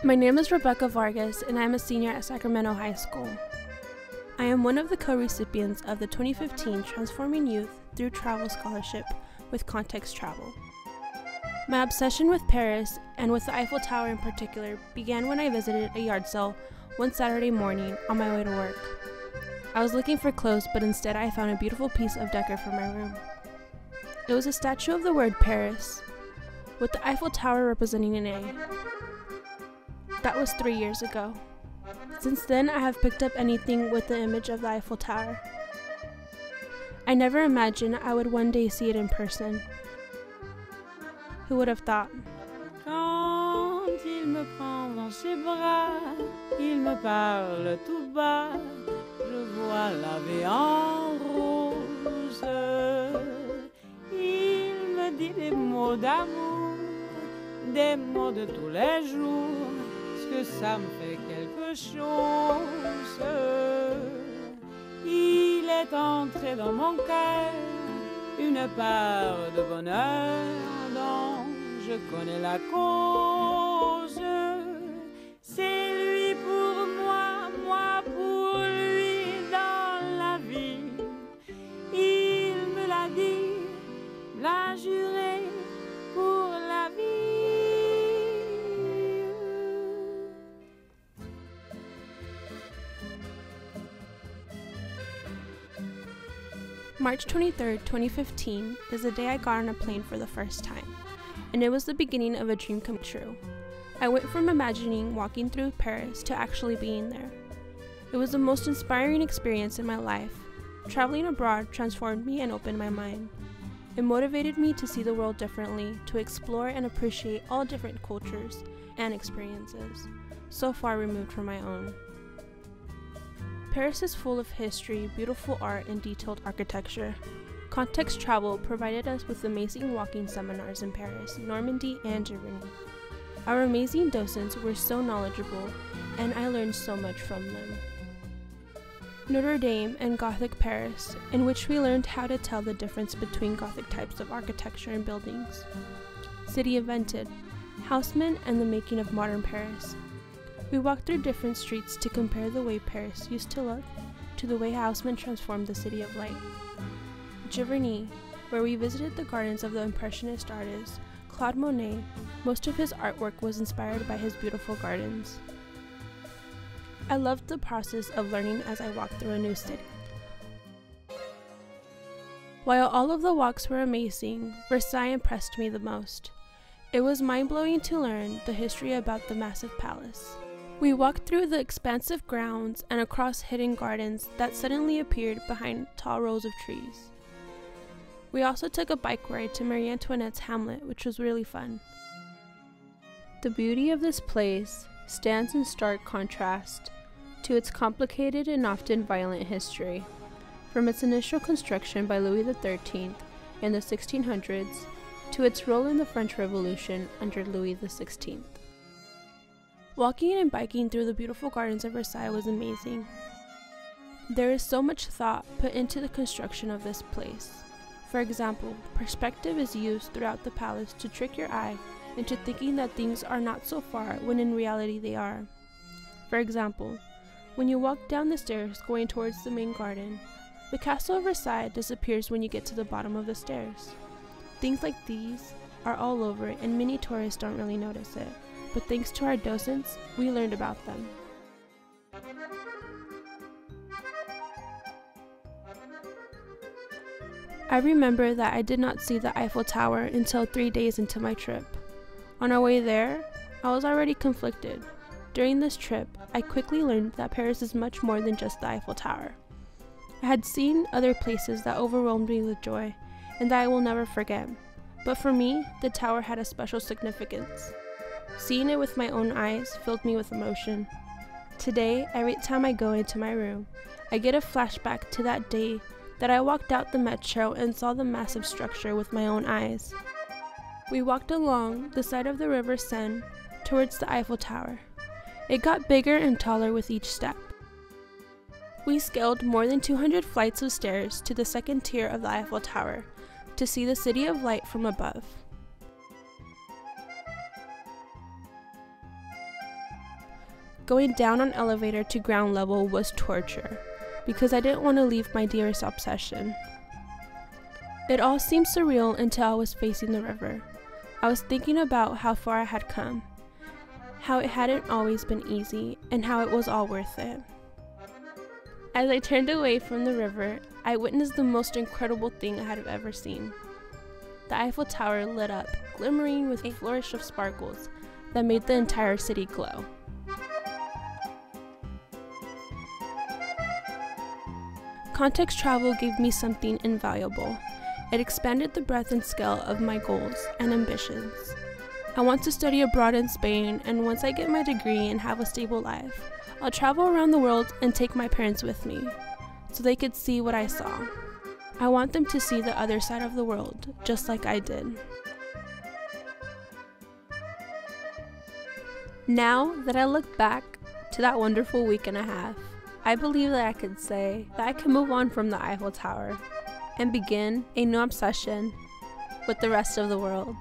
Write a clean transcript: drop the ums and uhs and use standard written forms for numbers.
My name is Rebeca Vargas, and I am a senior at Sacramento High School. I am one of the co-recipients of the 2015 Transforming Youth Through Travel Scholarship with Context Travel. My obsession with Paris, and with the Eiffel Tower in particular, began when I visited a yard sale one Saturday morning on my way to work. I was looking for clothes, but instead I found a beautiful piece of decor for my room. It was a statue of the word Paris, with the Eiffel Tower representing an A. That was 3 years ago. Since then, I have picked up anything with the image of the Eiffel Tower. I never imagined I would one day see it in person. Who would have thought? Quand il me prend dans ses bras, il me parle tout bas, je vois la vie en rose. Il me dit des mots d'amour, des mots de tous les jours, que ça me fait quelque chose. Il est entré dans mon cœur une part de bonheur dont je connais la cause. C'est lui pour moi, moi pour lui dans la vie. Il me l'a dit, l'a juré pour la vie. March 23, 2015 is the day I got on a plane for the first time, and it was the beginning of a dream come true. I went from imagining walking through Paris to actually being there. It was the most inspiring experience in my life. Traveling abroad transformed me and opened my mind. It motivated me to see the world differently, to explore and appreciate all different cultures and experiences, so far removed from my own. Paris is full of history, beautiful art, and detailed architecture. Context Travel provided us with amazing walking seminars in Paris, Normandy, and Germany. Our amazing docents were so knowledgeable, and I learned so much from them. Notre Dame and Gothic Paris, in which we learned how to tell the difference between Gothic types of architecture and buildings. City Invented, Haussmann and the Making of Modern Paris. We walked through different streets to compare the way Paris used to look to the way Haussmann transformed the City of Light. Giverny, where we visited the gardens of the Impressionist artist Claude Monet. Most of his artwork was inspired by his beautiful gardens. I loved the process of learning as I walked through a new city. While all of the walks were amazing, Versailles impressed me the most. It was mind-blowing to learn the history about the massive palace. We walked through the expansive grounds and across hidden gardens that suddenly appeared behind tall rows of trees. We also took a bike ride to Marie Antoinette's Hamlet, which was really fun. The beauty of this place stands in stark contrast to its complicated and often violent history, from its initial construction by Louis XIII in the 1600s to its role in the French Revolution under Louis XVI. Walking and biking through the beautiful gardens of Versailles was amazing. There is so much thought put into the construction of this place. For example, perspective is used throughout the palace to trick your eye into thinking that things are not so far when in reality they are. For example, when you walk down the stairs going towards the main garden, the castle of Versailles disappears when you get to the bottom of the stairs. Things like these are all over and many tourists don't really notice it. But thanks to our docents, we learned about them. I remember that I did not see the Eiffel Tower until 3 days into my trip. On our way there, I was already conflicted. During this trip, I quickly learned that Paris is much more than just the Eiffel Tower. I had seen other places that overwhelmed me with joy and that I will never forget. But for me, the tower had a special significance. Seeing it with my own eyes filled me with emotion. Today, every time I go into my room, I get a flashback to that day that I walked out the metro and saw the massive structure with my own eyes. We walked along the side of the River Seine towards the Eiffel Tower. It got bigger and taller with each step. We scaled more than 200 flights of stairs to the second tier of the Eiffel Tower to see the City of Light from above. Going down on elevator to ground level was torture, because I didn't want to leave my dearest obsession. It all seemed surreal until I was facing the river. I was thinking about how far I had come, how it hadn't always been easy, and how it was all worth it. As I turned away from the river, I witnessed the most incredible thing I had ever seen. The Eiffel Tower lit up, glimmering with a flourish of sparkles that made the entire city glow. Context travel gave me something invaluable. It expanded the breadth and scale of my goals and ambitions. I want to study abroad in Spain, and once I get my degree and have a stable life, I'll travel around the world and take my parents with me, so they could see what I saw. I want them to see the other side of the world, just like I did. Now that I look back to that wonderful week and a half, I believe that I could say that I can move on from the Eiffel Tower and begin a new obsession with the rest of the world.